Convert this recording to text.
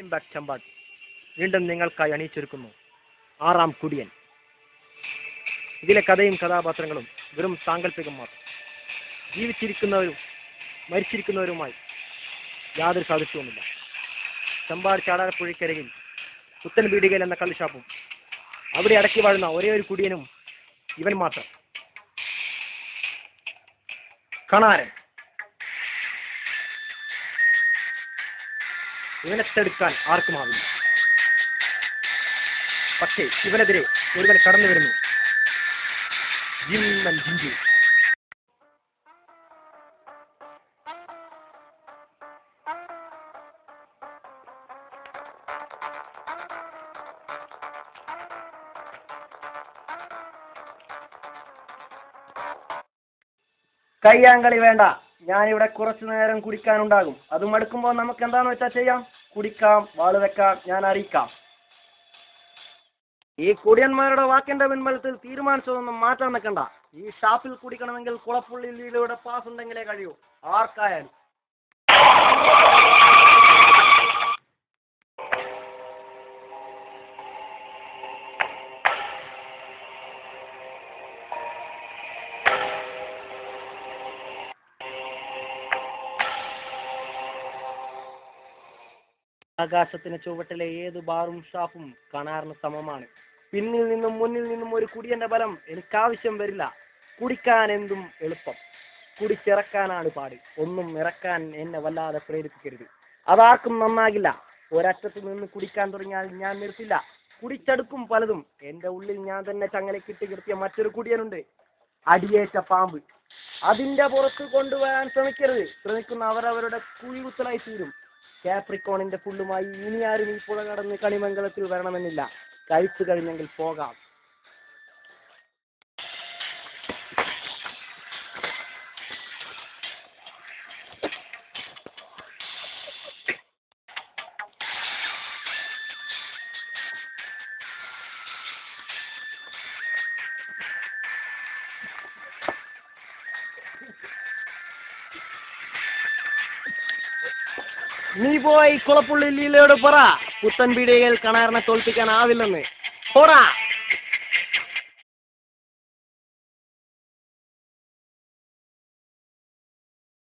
Welcome back Champad. വീണ്ടും നിങ്ങൾക്കായി അണിയിച്ചൊരുക്കുന്നു ആറാം കുടിയൻ. ഇതിലെ കഥയും കഥാപാത്രങ്ങളും വെറും സാങ്കല്പികം മാത്രം. ജീവിച്ചിരിക്കുന്നവരും മരിച്ചിരിക്കുന്നവരുമായി യാതൊരു സാദൃശ്യവുമില്ല. ചമ്പാട് ചാടാരപ്പുഴയ്ക്കരയിൽ പുത്തൻ ബീഡികയിൽ എന്ന കള്ളുഷാപ്പും അവിടെ അടക്കി വാഴുന്ന ഒരേ ഒരു കുടിയനും ഇവൻ മാത്രം. കണാരൻ. ഇവനെ തടുക്കാൻ ആർക്കുമാവില്ല. പക്ഷേ ഇവനെതിരെ ഒരുവൻ കടന്നു വരുന്നു. ജിമ്മൻ ജിഞ്ചു. കയ്യാങ്കളി വേണ്ട. ഞാനിവിടെ കുറച്ചു നേരം കുടിക്കാനുണ്ടാകും. അത് മടുക്കുമ്പോൾ നമുക്ക് എന്താന്ന് വെച്ചാൽ ചെയ്യാം. കുടിക്കാം, വാള് വെക്കാം, ഞാൻ അറിയിക്കാം. ഈ കുടിയന്മാരുടെ വാക്കിന്റെ പിൻബലത്തിൽ തീരുമാനിച്ചതൊന്നും മാറ്റാൻ നിൽക്കണ്ട. ഈ ഷാപ്പിൽ കുടിക്കണമെങ്കിൽ കുളപ്പുള്ളിയിലൂടെ പാസ് ഉണ്ടെങ്കിലേ കഴിയൂ, ആർക്കായാലും. ആകാശത്തിന് ചുവട്ടിലെ ഏത് ബാറും ഷാപ്പും കണാറിന് സമമാണ്. പിന്നിൽ നിന്നും മുന്നിൽ നിന്നും ഒരു കുടിയന്റെ ബലം എനിക്കാവശ്യം വരില്ല. കുടിക്കാൻ എന്തും എളുപ്പം. കുടിച്ചിറക്കാനാണ് പാട്. ഒന്നും ഇറക്കാൻ എന്നെ വല്ലാതെ പ്രേരിപ്പിക്കരുത്. അതാർക്കും നന്നാകില്ല. ഒരറ്റത്ത് നിന്ന് കുടിക്കാൻ തുടങ്ങിയാൽ ഞാൻ നിർത്തില്ല. കുടിച്ചെടുക്കും പലതും. എന്റെ ഉള്ളിൽ ഞാൻ തന്നെ ചങ്ങലക്കിട്ട് കിട്ടിയ മറ്റൊരു കുടിയനുണ്ട്. അടിയേറ്റ പാമ്പ്. അതിന്റെ പുറത്ത് കൊണ്ടുവരാൻ ശ്രമിക്കരുത്. ശ്രമിക്കുന്ന അവരവരുടെ കുഴികുത്തലായി തീരും. കാപ്രിക്കോണിന്റെ ഫുള്ളുമായി ഇനി ആരും ഈ പുഴ കടന്ന് കണിമംഗലത്തിൽ വരണമെന്നില്ല. കഴിച്ചു കഴിഞ്ഞെങ്കിൽ പോകാം. നീ പോയി കുളപ്പുള്ളി ലീലയോട് പറ, പുത്തൻ പീടികയിൽ കണാറിനെ തോൽപ്പിക്കാനാവില്ലെന്ന്. പോടാ.